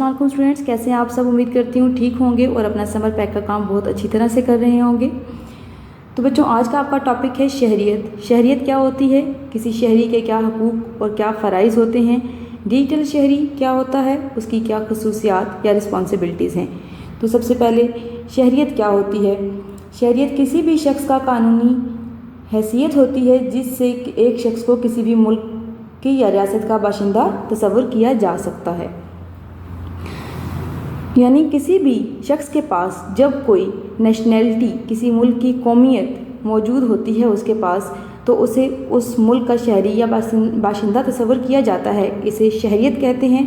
السلام علیکم اسٹوڈنٹس، کیسے ہیں آپ سب؟ امید کرتی ہوں ٹھیک ہوں گے اور اپنا سمر پیک کا کام بہت اچھی طرح سے کر رہے ہوں گے۔ تو بچوں، آج کا آپ کا ٹاپک ہے شہریت۔ شہریت کیا ہوتی ہے؟ کسی شہری کے کیا حقوق اور کیا فرائض ہوتے ہیں؟ ڈیجیٹل شہری کیا ہوتا ہے؟ اس کی کیا خصوصیات یا رسپانسبلٹیز ہیں؟ تو سب سے پہلے شہریت کیا ہوتی ہے؟ شہریت کسی بھی شخص کا قانونی حیثیت ہوتی ہے جس سے ایک شخص کو کسی بھی ملک کی یا ریاست کا باشندہ تصور کیا جا سکتا ہے۔ یعنی کسی بھی شخص کے پاس جب کوئی نیشنلٹی، کسی ملک کی قومیت موجود ہوتی ہے اس کے پاس، تو اسے اس ملک کا شہری یا باشندہ تصور کیا جاتا ہے، اسے شہریت کہتے ہیں۔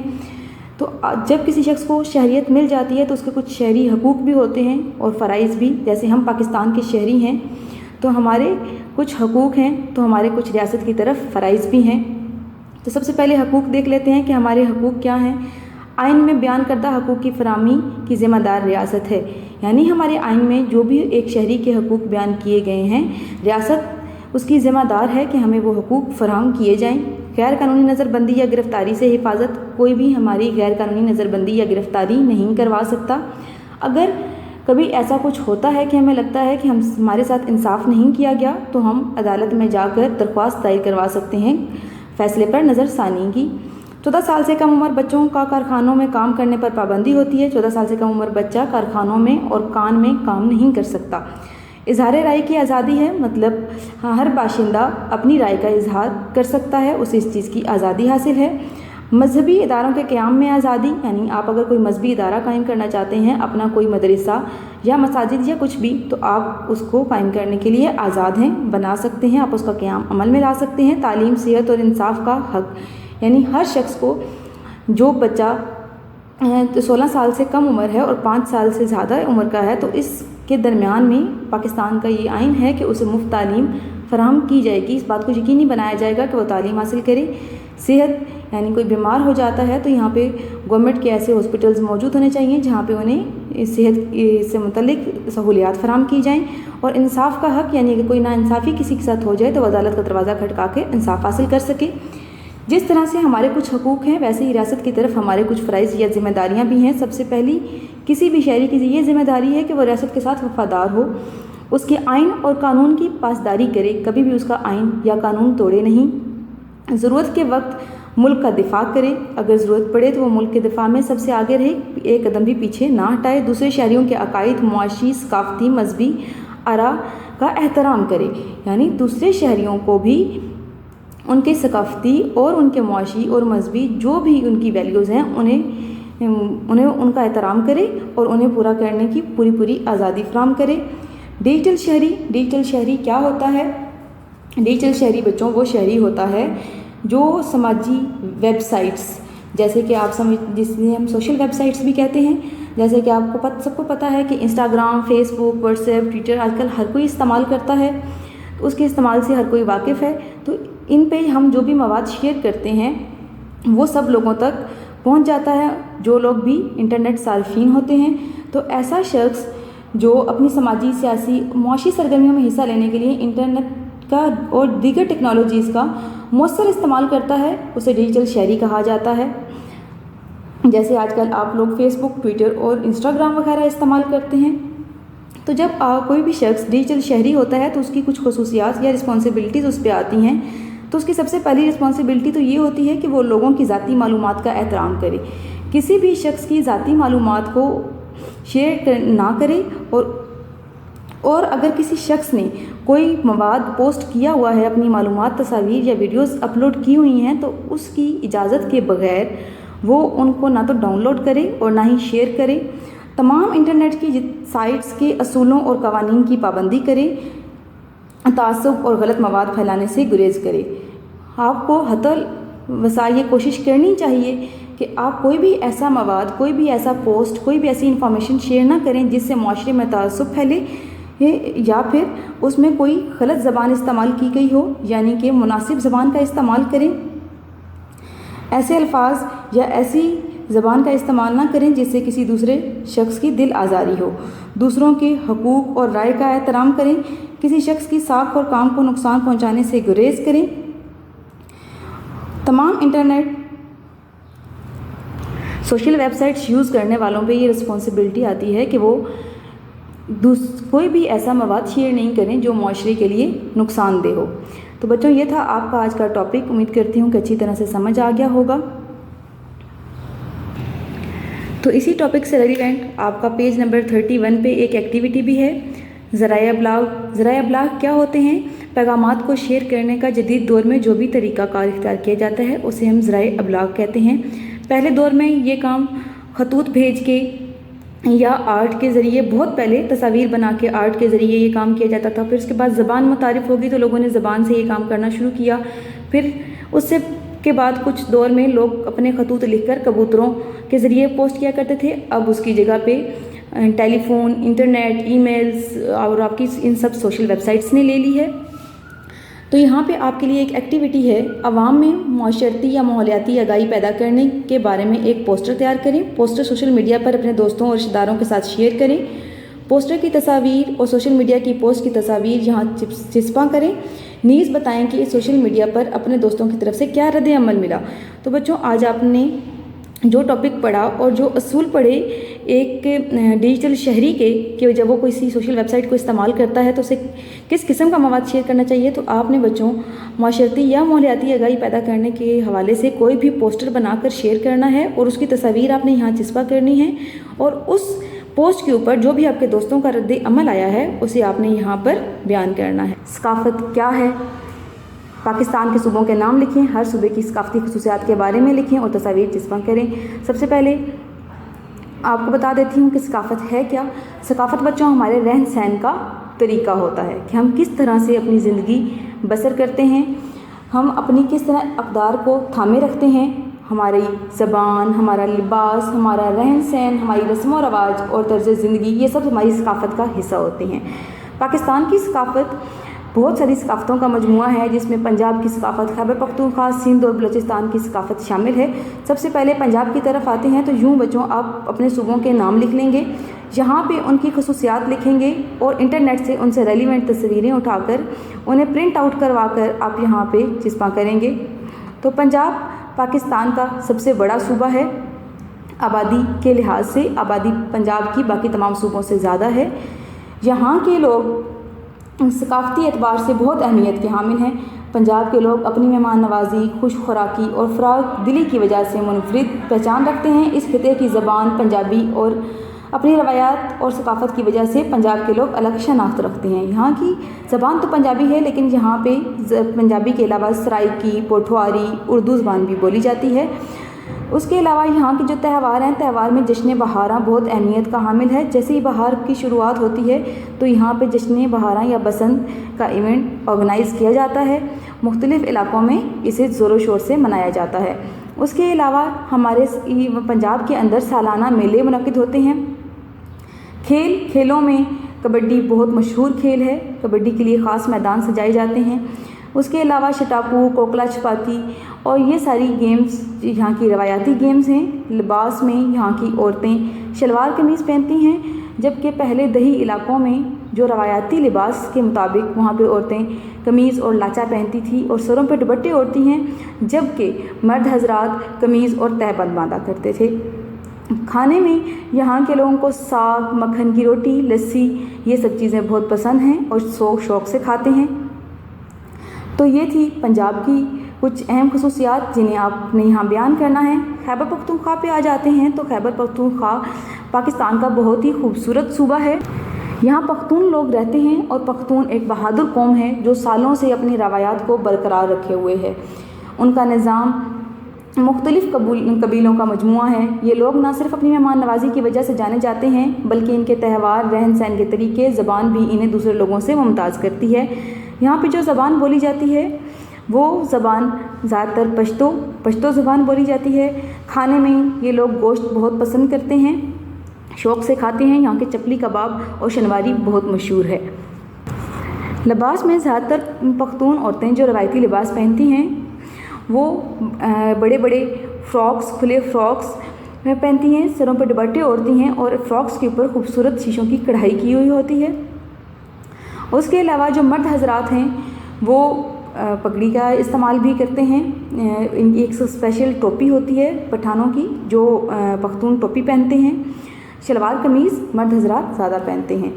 تو جب کسی شخص کو شہریت مل جاتی ہے تو اس کے کچھ شہری حقوق بھی ہوتے ہیں اور فرائض بھی۔ جیسے ہم پاکستان کے شہری ہیں تو ہمارے کچھ حقوق ہیں، تو ہمارے کچھ ریاست کی طرف فرائض بھی ہیں۔ تو سب سے پہلے حقوق دیکھ لیتے ہیں کہ ہمارے حقوق کیا ہیں۔ آئین میں بیان کردہ حقوق کی فراہمی کی ذمہ دار ریاست ہے، یعنی ہمارے آئین میں جو بھی ایک شہری کے حقوق بیان کیے گئے ہیں، ریاست اس کی ذمہ دار ہے کہ ہمیں وہ حقوق فراہم کیے جائیں۔ غیر قانونی نظر بندی یا گرفتاری سے حفاظت، کوئی بھی ہماری غیر قانونی نظر بندی یا گرفتاری نہیں کروا سکتا۔ اگر کبھی ایسا کچھ ہوتا ہے کہ ہمیں لگتا ہے کہ ہمارے ساتھ انصاف نہیں کیا گیا، تو ہم عدالت میں جا کر درخواست دائر کروا سکتے ہیں فیصلے پر نظر ثانی کی۔ 14 سال سے کم عمر بچوں کا کارخانوں میں کام کرنے پر پابندی ہوتی ہے۔ 14 سال سے کم عمر بچہ کارخانوں میں اور کان میں کام نہیں کر سکتا۔ اظہار رائے کی آزادی ہے، مطلب ہر باشندہ اپنی رائے کا اظہار کر سکتا ہے، اسے اس چیز کی آزادی حاصل ہے۔ مذہبی اداروں کے قیام میں آزادی، یعنی آپ اگر کوئی مذہبی ادارہ قائم کرنا چاہتے ہیں، اپنا کوئی مدرسہ یا مساجد یا کچھ بھی، تو آپ اس کو قائم کرنے کے لیے آزاد ہیں، بنا سکتے ہیں، آپ اس کا قیام عمل میں لا سکتے ہیں۔ تعلیم، صحت اور انصاف کا حق، یعنی ہر شخص کو، جو بچہ 16 سال سے کم عمر ہے اور 5 سال سے زیادہ عمر کا ہے، تو اس کے درمیان میں پاکستان کا یہ آئین ہے کہ اسے مفت تعلیم فراہم کی جائے گی۔ اس بات کو یقینی بنایا جائے گا کہ وہ تعلیم حاصل کرے۔ صحت، یعنی کوئی بیمار ہو جاتا ہے تو یہاں پہ گورنمنٹ کے ایسے ہاسپٹلز موجود ہونے چاہیے جہاں پہ انہیں صحت سے متعلق سہولیات فراہم کی جائیں۔ اور انصاف کا حق، یعنی کہ کوئی ناانصافی کسی کے ساتھ ہو جائے تو عدالت کا دروازہ کھٹکا کے انصاف حاصل کر سکے۔ جس طرح سے ہمارے کچھ حقوق ہیں، ویسے ہی ریاست کی طرف ہمارے کچھ فرائض یا ذمہ داریاں بھی ہیں۔ سب سے پہلی کسی بھی شہری کی یہ ذمہ داری ہے کہ وہ ریاست کے ساتھ وفادار ہو، اس کے آئین اور قانون کی پاسداری کرے، کبھی بھی اس کا آئین یا قانون توڑے نہیں۔ ضرورت کے وقت ملک کا دفاع کرے، اگر ضرورت پڑے تو وہ ملک کے دفاع میں سب سے آگے رہے، ایک قدم بھی پیچھے نہ ہٹائے۔ دوسرے شہریوں کے عقائد، معاشی، ثقافتی، مذہبی آراء کا احترام کرے، یعنی دوسرے شہریوں کو بھی ان کے ثقافتی اور ان کے معاشی اور مذہبی جو بھی ان کی ویلیوز ہیں انہیں ان کا احترام کرے اور انہیں پورا کرنے کی پوری آزادی فراہم کرے۔ ڈیجیٹل شہری، ڈیجیٹل شہری کیا ہوتا ہے؟ ڈیجیٹل شہری بچوں وہ شہری ہوتا ہے جو سماجی ویب سائٹس، جیسے کہ آپ جسے ہم سوشل ویب سائٹس بھی کہتے ہیں، جیسے کہ آپ کو سب کو پتہ ہے کہ انسٹاگرام، فیس بک، واٹس ایپ، ٹویٹر آج کل ہر کوئی استعمال کرتا ہے، اس کے استعمال سے ہر کوئی واقف ہے۔ تو ان پہ ہم جو بھی مواد شیئر کرتے ہیں وہ سب لوگوں تک پہنچ جاتا ہے، جو لوگ بھی انٹرنیٹ صارفین ہوتے ہیں۔ تو ایسا شخص جو اپنی سماجی، سیاسی، معاشی سرگرمیوں میں حصہ لینے کے لیے انٹرنیٹ کا اور دیگر ٹیکنالوجیز کا مؤثر استعمال کرتا ہے، اسے ڈیجیٹل شہری کہا جاتا ہے۔ جیسے آج کل آپ لوگ فیس بک، ٹویٹر اور انسٹاگرام وغیرہ استعمال کرتے ہیں۔ تو جب کوئی بھی شخص ڈیجیٹل شہری ہوتا ہے تو اس کی کچھ خصوصیات یا رسپانسبلٹیز اس پہ آتی ہیں۔ تو اس کی سب سے پہلی رسپانسبلٹی تو یہ ہوتی ہے کہ وہ لوگوں کی ذاتی معلومات کا احترام کرے، کسی بھی شخص کی ذاتی معلومات کو شیئر نہ کرے، اور اگر کسی شخص نے کوئی مواد پوسٹ کیا ہوا ہے، اپنی معلومات، تصاویر یا ویڈیوز اپلوڈ کی ہوئی ہیں، تو اس کی اجازت کے بغیر وہ ان کو نہ تو ڈاؤن لوڈ کرے اور نہ ہی شیئر کرے۔ تمام انٹرنیٹ کی سائٹس کے اصولوں اور قوانین کی پابندی کرے، تعصب اور غلط مواد پھیلانے سے گریز کرے۔ آپ کو حتی الوسع یہ کوشش کرنی چاہیے کہ آپ کوئی بھی ایسا مواد، کوئی بھی ایسا پوسٹ، کوئی بھی ایسی انفارمیشن شیئر نہ کریں جس سے معاشرے میں تعصب پھیلے یا پھر اس میں کوئی غلط زبان استعمال کی گئی ہو، یعنی کہ مناسب زبان کا استعمال کریں۔ ایسے الفاظ یا ایسی زبان کا استعمال نہ کریں جس سے کسی دوسرے شخص کی دل آزاری ہو۔ دوسروں کے حقوق اور رائے کا احترام کریں، کسی شخص کی ساکھ اور کام کو نقصان پہنچانے سے گریز کریں۔ تمام internet social web sites use کرنے والوں پہ یہ رسپانسبلٹی آتی ہے کہ وہ کوئی بھی ایسا مواد شیئر نہیں کریں جو معاشرے کے لیے نقصان دہ ہو۔ تو بچوں یہ تھا آپ کا آج کا ٹاپک، امید کرتی ہوں کہ اچھی طرح سے سمجھ آ گیا ہوگا۔ تو اسی ٹاپک سے ریلیونٹ آپ کا پیج نمبر 31 پہ ایک ایکٹیویٹی بھی ہے، ذرائع ابلاغ۔ ذرائع ابلاغ کیا ہوتے ہیں؟ پیغامات کو شیئر کرنے کا جدید دور میں جو بھی طریقہ کار اختیار کیا جاتا ہے اسے ہم ذرائع ابلاغ کہتے ہیں۔ پہلے دور میں یہ کام خطوط بھیج کے یا آرٹ کے ذریعے، بہت پہلے تصاویر بنا کے آرٹ کے ذریعے یہ کام کیا جاتا تھا۔ پھر اس کے بعد زبان متعارف ہوگی تو لوگوں نے زبان سے یہ کام کرنا شروع کیا۔ پھر اس سے کے بعد کچھ دور میں لوگ اپنے خطوط لکھ کر کبوتروں کے ذریعے پوسٹ کیا کرتے تھے۔ اب اس کی جگہ پہ ٹیلی فون، انٹرنیٹ، ای میلز اور آپ کی ان سب سوشل ویب سائٹس نے لے لی ہے۔ تو یہاں پہ آپ کے لیے ایک ایکٹیویٹی ہے، عوام میں معاشرتی یا ماحولیاتی آگاہی پیدا کرنے کے بارے میں ایک پوسٹر تیار کریں۔ پوسٹر سوشل میڈیا پر اپنے دوستوں اور رشتہ داروں کے ساتھ شیئر کریں۔ پوسٹر کی تصاویر اور سوشل میڈیا کی پوسٹ کی تصاویر یہاں چسپاں کریں۔ نیز بتائیں کہ اس سوشل میڈیا پر اپنے دوستوں کی طرف سے کیا رد عمل ملا۔ تو بچوں آج آپ نے جو ٹاپک پڑھا اور جو اصول پڑھے ایک ڈیجیٹل شہری کے کہ جب وہ کوئی سوشل ویب سائٹ کو استعمال کرتا ہے تو اسے کس قسم کا مواد شیئر کرنا چاہیے، تو آپ نے بچوں معاشرتی یا ماحولیاتی آگاہی پیدا کرنے کے حوالے سے کوئی بھی پوسٹر بنا کر شیئر کرنا ہے اور اس کی تصاویر آپ نے یہاں چسپاں کرنی ہے، اور اس پوسٹ کے اوپر جو بھی آپ کے دوستوں کا رد عمل آیا ہے اسے آپ نے یہاں پر بیان کرنا ہے۔ ثقافت کیا ہے؟ پاکستان کے صوبوں کے نام لکھیں، ہر صوبے کی ثقافتی خصوصیات کے بارے میں لکھیں اور تصاویر چسپاں کریں۔ سب سے پہلے آپ کو بتا دیتی ہوں کہ ثقافت ہے کیا۔ ثقافت بچوں ہمارے رہن سہن کا طریقہ ہوتا ہے کہ ہم کس طرح سے اپنی زندگی بسر کرتے ہیں، ہم اپنی کس طرح اقدار کو تھامے رکھتے ہیں۔ ہماری زبان، ہمارا لباس، ہمارا رہن سہن، ہماری رسم و رواج اور طرز زندگی، یہ سب ہماری ثقافت کا حصہ ہوتے ہیں۔ پاکستان کی ثقافت بہت ساری ثقافتوں کا مجموعہ ہے، جس میں پنجاب کی ثقافت، خیبر پختونخوا، سندھ اور بلوچستان کی ثقافت شامل ہے۔ سب سے پہلے پنجاب کی طرف آتے ہیں، تو یوں بچوں آپ اپنے صوبوں کے نام لکھ لیں گے، یہاں پہ ان کی خصوصیات لکھیں گے اور انٹرنیٹ سے ان سے ریلیونٹ تصویریں اٹھا کر انہیں پرنٹ آؤٹ کروا کر آپ یہاں پہ چسپاں کریں گے۔ تو پنجاب پاکستان کا سب سے بڑا صوبہ ہے، آبادی کے لحاظ سے آبادی پنجاب کی باقی تمام صوبوں سے زیادہ ہے۔ یہاں کے لوگ ثقافتی اعتبار سے بہت اہمیت کے حامل ہیں۔ پنجاب کے لوگ اپنی مہمان نوازی، خوش خوراکی اور فراغ دلی کی وجہ سے منفرد پہچان رکھتے ہیں۔ اس خطے کی زبان پنجابی اور اپنی روایات اور ثقافت کی وجہ سے پنجاب کے لوگ الگ شناخت رکھتے ہیں۔ یہاں کی زبان تو پنجابی ہے، لیکن یہاں پہ پنجابی کے علاوہ سرائکی، پوٹھواری، اردو زبان بھی بولی جاتی ہے۔ اس کے علاوہ یہاں کے جو تہوار ہیں، تہوار میں جشن بہاراں بہت اہمیت کا حامل ہے۔ جیسے ہی بہار کی شروعات ہوتی ہے تو یہاں پہ جشن بہاراں یا بسنت کا ایونٹ آرگنائز کیا جاتا ہے، مختلف علاقوں میں اسے زور و شور سے منایا جاتا ہے۔ اس کے علاوہ ہمارے پنجاب کے اندر سالانہ میلے منعقد ہوتے ہیں۔ کھیلوں میں کبڈی بہت مشہور کھیل ہے، کبڈی کے لیے خاص میدان سجائے جاتے ہیں۔ اس کے علاوہ شٹاپو، کوکلا چھپاکی اور یہ ساری گیمز یہاں کی روایتی گیمز ہیں۔ لباس میں یہاں کی عورتیں شلوار قمیض پہنتی ہیں، جبکہ پہلے دیہی علاقوں میں جو روایتی لباس کے مطابق وہاں پہ عورتیں قمیض اور لاچا پہنتی تھیں اور سروں پہ دوپٹے اوڑھتی ہیں، جبکہ مرد حضرات قمیض اور تہبند باندھا کرتے تھے۔ کھانے میں یہاں کے لوگوں کو ساگ، مکھن کی روٹی، لسی، یہ سب چیزیں بہت پسند ہیں اور شوق سے کھاتے ہیں۔ تو یہ تھی پنجاب کی کچھ اہم خصوصیات جنہیں آپ نے یہاں بیان کرنا ہے۔ خیبر پختونخوا پہ آ جاتے ہیں تو خیبر پختونخوا پاکستان کا بہت ہی خوبصورت صوبہ ہے۔ یہاں پختون لوگ رہتے ہیں اور پختون ایک بہادر قوم ہے جو سالوں سے اپنی روایات کو برقرار رکھے ہوئے ہے۔ ان کا نظام مختلف قبیلوں کا مجموعہ ہے۔ یہ لوگ نہ صرف اپنی مہمان نوازی کی وجہ سے جانے جاتے ہیں، بلکہ ان کے تہوار، رہن سہن کے طریقے، زبان بھی انہیں دوسرے لوگوں سے ممتاز کرتی ہے۔ یہاں پہ جو زبان بولی جاتی ہے وہ زبان زیادہ تر پشتو زبان بولی جاتی ہے۔ کھانے میں یہ لوگ گوشت بہت پسند کرتے ہیں، شوق سے کھاتے ہیں۔ یہاں کے چپلی کباب اور شنواری بہت مشہور ہے۔ لباس میں زیادہ تر پختون عورتیں جو روایتی لباس پہنتی ہیں وہ بڑے بڑے فراکس، کھلے فراکس میں پہنتی ہیں، سروں پہ دوپٹے اوڑھتی ہیں اور فراکس کے اوپر خوبصورت شیشوں کی کڑھائی کی ہوئی ہوتی ہے۔ اس کے علاوہ جو مرد حضرات ہیں وہ پگڑی کا استعمال بھی کرتے ہیں. ان کی ایک اسپیشل ٹوپی ہوتی ہے پٹھانوں کی جو پختون ٹوپی پہنتے ہیں. شلوار قمیض مرد حضرات زیادہ پہنتے ہیں.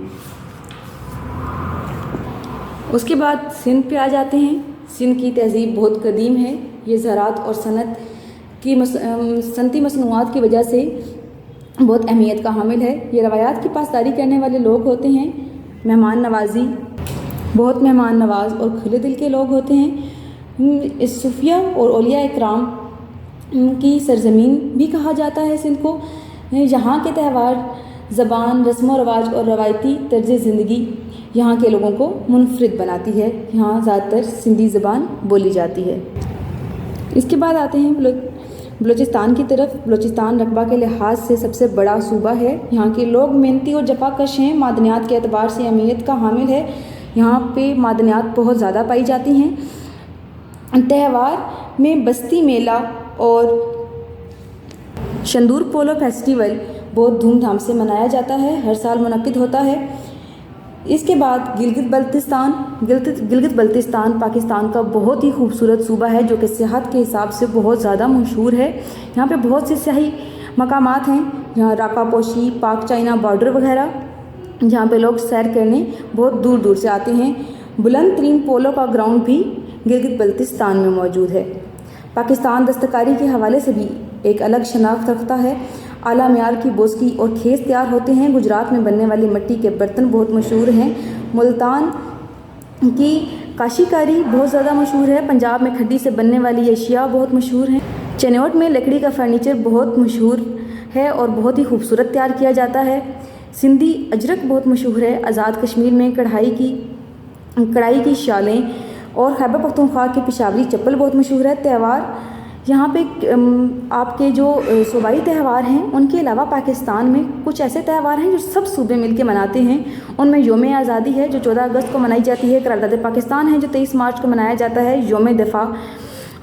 اس کے بعد سندھ پہ آ جاتے ہیں. سندھ کی تہذیب بہت قدیم ہے. یہ زراعت اور صنعتی مصنوعات کی وجہ سے بہت اہمیت کا حامل ہے. یہ روایات کی پاسداری کرنے والے لوگ ہوتے ہیں. بہت مہمان نواز اور کھلے دل کے لوگ ہوتے ہیں. صوفیہ اور اولیاء اکرام کی سرزمین بھی کہا جاتا ہے سندھ کو. یہاں کے تہوار، زبان، رسم و رواج اور روایتی طرز زندگی یہاں کے لوگوں کو منفرد بناتی ہے. یہاں زیادہ تر سندھی زبان بولی جاتی ہے. اس کے بعد آتے ہیں بلوچستان کی طرف. بلوچستان رقبہ کے لحاظ سے سب سے بڑا صوبہ ہے. یہاں کے لوگ محنتی اور جفا کش ہیں. معدنیات کے اعتبار سے اہمیت کا حامل ہے. یہاں پہ معدنیات بہت زیادہ پائی جاتی ہیں. تہوار میں بستی میلہ اور شندور پولو فیسٹیول بہت دھوم دھام سے منایا جاتا ہے. ہر سال منعقد ہوتا ہے. اس کے بعد گلگت بلتستان پاکستان کا بہت ہی خوبصورت صوبہ ہے جو کہ سیاحت کے حساب سے بہت زیادہ مشہور ہے. یہاں پہ بہت سے سیاحی مقامات ہیں. یہاں راکا پوشی، پاک چائنا بارڈر وغیرہ جہاں پہ لوگ سیر کرنے بہت دور دور سے آتے ہیں. بلند ترین پولو کا گراؤنڈ بھی گلگت بلتستان میں موجود ہے. پاکستان دستکاری کے حوالے سے بھی ایک الگ شناخت رکھتا ہے. اعلیٰ معیار کی بوسکی اور کھیس تیار ہوتے ہیں. گجرات میں بننے والی مٹی کے برتن بہت مشہور ہیں. ملتان کی کاشی کاری بہت زیادہ مشہور ہے. پنجاب میں کھڈی سے بننے والی اشیاء بہت مشہور ہیں. چنوٹ میں لکڑی کا فرنیچر بہت مشہور ہے اور بہت ہی خوبصورت تیار کیا جاتا ہے. سندھی اجرک بہت مشہور ہے. آزاد کشمیر میں کڑھائی کی شالیں اور خیبر پختونخوا کی پشاوری چپل بہت مشہور ہے. تہوار یہاں پہ آپ کے جو صوبائی تہوار ہیں ان کے علاوہ پاکستان میں کچھ ایسے تہوار ہیں جو سب صوبے مل کے مناتے ہیں. ان میں یوم آزادی ہے جو 14 اگست کو منائی جاتی ہے. قرارداد پاکستان ہے جو 23 مارچ کو منایا جاتا ہے. یوم دفاع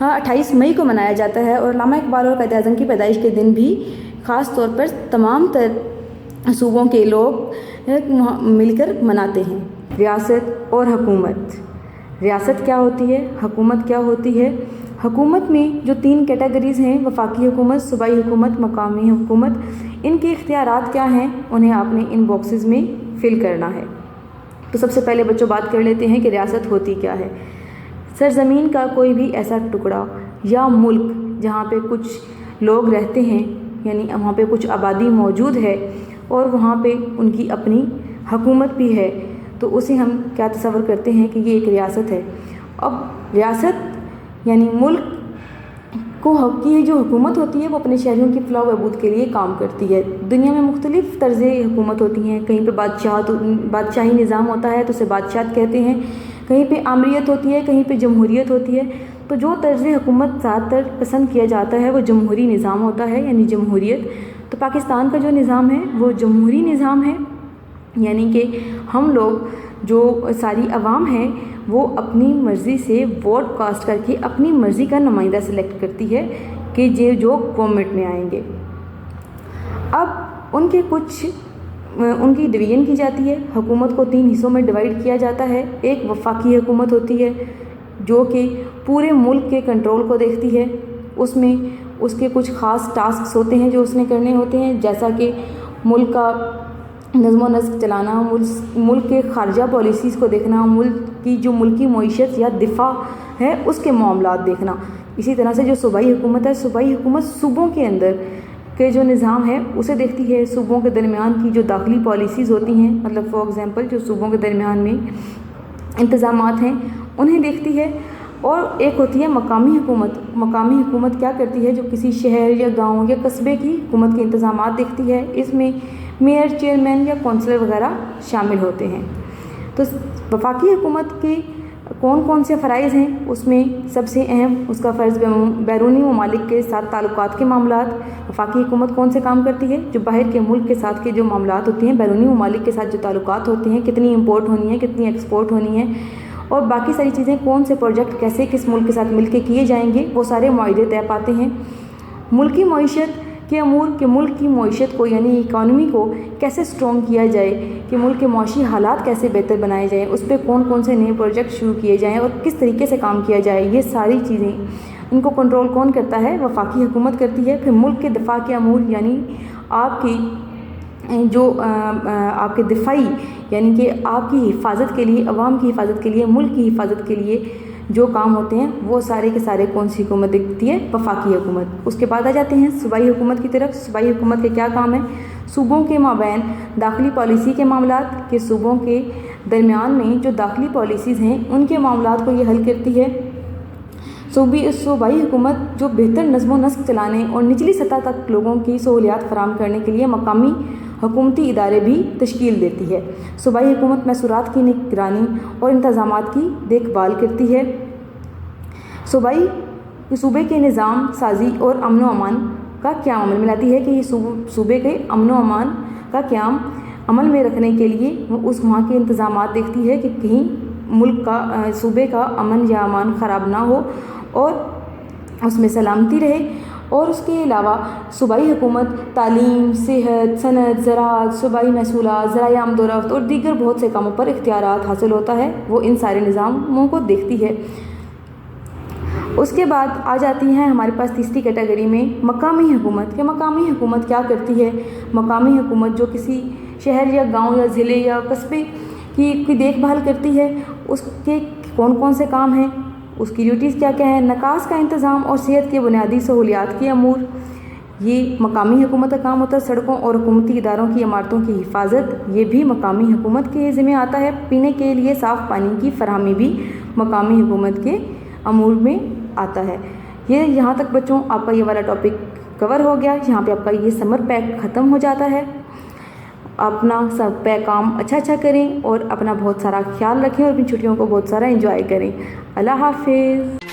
28 مئی کو منایا جاتا ہے. اور علامہ اقبال اور قائد اعظم کی پیدائش کے دن بھی خاص طور پر تمام تر صوبوں کے لوگ مل کر مناتے ہیں. ریاست اور حکومت. ریاست کیا ہوتی ہے؟ حکومت کیا ہوتی ہے؟ حکومت میں جو 3 کیٹیگریز ہیں، وفاقی حکومت، صوبائی حکومت، مقامی حکومت. ان کے اختیارات کیا ہیں انہیں آپ نے ان باکسز میں فل کرنا ہے. تو سب سے پہلے بچوں بات کر لیتے ہیں کہ ریاست ہوتی کیا ہے. سرزمین کا کوئی بھی ایسا ٹکڑا یا ملک جہاں پہ کچھ لوگ رہتے ہیں، یعنی وہاں پہ کچھ آبادی موجود ہے اور وہاں پہ ان کی اپنی حکومت بھی ہے، تو اسے ہم کیا تصور کرتے ہیں کہ یہ ایک ریاست ہے. اب ریاست یعنی ملک کی جو حکومت ہوتی ہے وہ اپنے شہریوں کی فلاح و بہبود کے لیے کام کرتی ہے. دنیا میں مختلف طرز حکومت ہوتی ہیں. کہیں پہ بادشاہی نظام ہوتا ہے تو اسے بادشاہت کہتے ہیں. کہیں پہ آمریت ہوتی ہے، کہیں پہ جمہوریت ہوتی ہے. تو جو طرز حکومت زیادہ تر پسند کیا جاتا ہے وہ جمہوری نظام ہوتا ہے، یعنی جمہوریت. تو پاکستان کا جو نظام ہے وہ جمہوری نظام ہے، یعنی کہ ہم لوگ جو ساری عوام ہیں وہ اپنی مرضی سے ووٹ کاسٹ کر کے اپنی مرضی کا نمائندہ سلیکٹ کرتی ہے کہ یہ جو گورنمنٹ میں آئیں گے. اب ان کی ڈویژن کی جاتی ہے. حکومت کو 3 حصوں میں ڈیوائیڈ کیا جاتا ہے. ایک وفاقی حکومت ہوتی ہے جو کہ پورے ملک کے کنٹرول کو دیکھتی ہے. اس میں اس کے کچھ خاص ٹاسکس ہوتے ہیں جو اس نے کرنے ہوتے ہیں، جیسا کہ ملک کا نظم و نسق چلانا، ملک کے خارجہ پالیسیز کو دیکھنا، ملک کی جو ملکی معیشت یا دفاع ہے اس کے معاملات دیکھنا. اسی طرح سے جو صوبائی حکومت ہے، صوبائی حکومت صوبوں کے اندر کے جو نظام ہے اسے دیکھتی ہے. صوبوں کے درمیان کی جو داخلی پالیسیز ہوتی ہیں، مطلب فار ایگزامپل جو صوبوں کے درمیان میں انتظامات ہیں انہیں دیکھتی ہے. اور ایک ہوتی ہے مقامی حکومت. مقامی حکومت کیا کرتی ہے؟ جو کسی شہر یا گاؤں یا قصبے کی حکومت کے انتظامات دیکھتی ہے. اس میں میئر، چیئرمین یا کونسلر وغیرہ شامل ہوتے ہیں. تو وفاقی حکومت کے کون سے فرائض ہیں؟ اس میں سب سے اہم اس کا فرض بیرونی ممالک کے ساتھ تعلقات کے معاملات. وفاقی حکومت کون سے کام کرتی ہے؟ جو باہر کے ملک کے ساتھ کے جو معاملات ہوتے ہیں، بیرونی ممالک کے ساتھ جو تعلقات ہوتے ہیں، کتنی امپورٹ ہونی ہے، کتنی ایکسپورٹ ہونی ہے، اور باقی ساری چیزیں، کون سے پروجیکٹ کیسے کس ملک کے ساتھ مل کے کیے جائیں گے، وہ سارے معاہدے طے پاتے ہیں. ملکی معیشت کے امور کہ ملک کی معیشت کو یعنی اکانومی کو کیسے اسٹرانگ کیا جائے، کہ ملک کے معاشی حالات کیسے بہتر بنائے جائیں، اس پہ کون کون سے نئے پروجیکٹ شروع کیے جائیں اور کس طریقے سے کام کیا جائے، یہ ساری چیزیں ان کو کنٹرول کون کرتا ہے؟ وفاقی حکومت کرتی ہے۔ پھر ملک کے دفاع کے امور یعنی آپ کی جو آپ کے دفاعی یعنی کہ آپ کی حفاظت کے لیے، عوام کی حفاظت کے لیے، ملک کی حفاظت کے لیے جو کام ہوتے ہیں وہ سارے کے سارے کون سی حکومت دیکھتی ہے؟ وفاقی حکومت۔ اس کے بعد آ جاتے ہیں صوبائی حکومت کی طرف۔ صوبائی حکومت کے کیا کام ہیں؟ صوبوں کے مابین داخلی پالیسی کے معاملات، کہ صوبوں کے درمیان میں جو داخلی پالیسیز ہیں ان کے معاملات کو یہ حل کرتی ہے۔ صوبائی حکومت جو بہتر نظم و نسق چلانے اور نچلی سطح تک لوگوں کی سہولیات فراہم کرنے کے لیے مقامی حکومتی ادارے بھی تشکیل دیتی ہے۔ صوبائی حکومت محصولات کی نگرانی اور انتظامات کی دیکھ بھال کرتی ہے۔ صوبے کے نظام سازی اور امن و امان کا قیام عمل میں لاتی ہے، کہ یہ صوبے کے امن و امان کا قیام عمل میں رکھنے کے لیے اس وہاں کے انتظامات دیکھتی ہے کہ کہیں ملک کا صوبے کا امن یا امان خراب نہ ہو اور اس میں سلامتی رہے۔ اور اس کے علاوہ صوبائی حکومت تعلیم، صحت، صنعت، زراعت، صوبائی محصولات، ذرائع آمد و رفت اور دیگر بہت سے کاموں پر اختیارات حاصل ہوتا ہے، وہ ان سارے نظاموں کو دیکھتی ہے۔ اس کے بعد آ جاتی ہیں ہمارے پاس تیسری کیٹیگری میں مقامی حکومت، کہ مقامی حکومت کیا کرتی ہے؟ مقامی حکومت جو کسی شہر یا گاؤں یا ضلع یا قصبے کی دیکھ بھال کرتی ہے، اس کے کون کون سے کام ہیں، اس کی ڈیوٹیز کیا کیا ہیں؟ نکاس کا انتظام اور صحت کے بنیادی سہولیات کے امور، یہ مقامی حکومت کا کام ہوتا ہے۔ سڑکوں اور حکومتی اداروں کی عمارتوں کی حفاظت، یہ بھی مقامی حکومت کے ذمہ آتا ہے۔ پینے کے لیے صاف پانی کی فراہمی بھی مقامی حکومت کے امور میں آتا ہے۔ یہ یہاں تک بچوں آپ کا یہ والا ٹاپک کور ہو گیا، یہاں پہ آپ کا یہ سمر پیک ختم ہو جاتا ہے۔ اپنا سب پہ کام اچھا کریں اور اپنا بہت سارا خیال رکھیں اور اپنی چھٹیوں کو بہت سارا انجوائے کریں۔ اللہ حافظ۔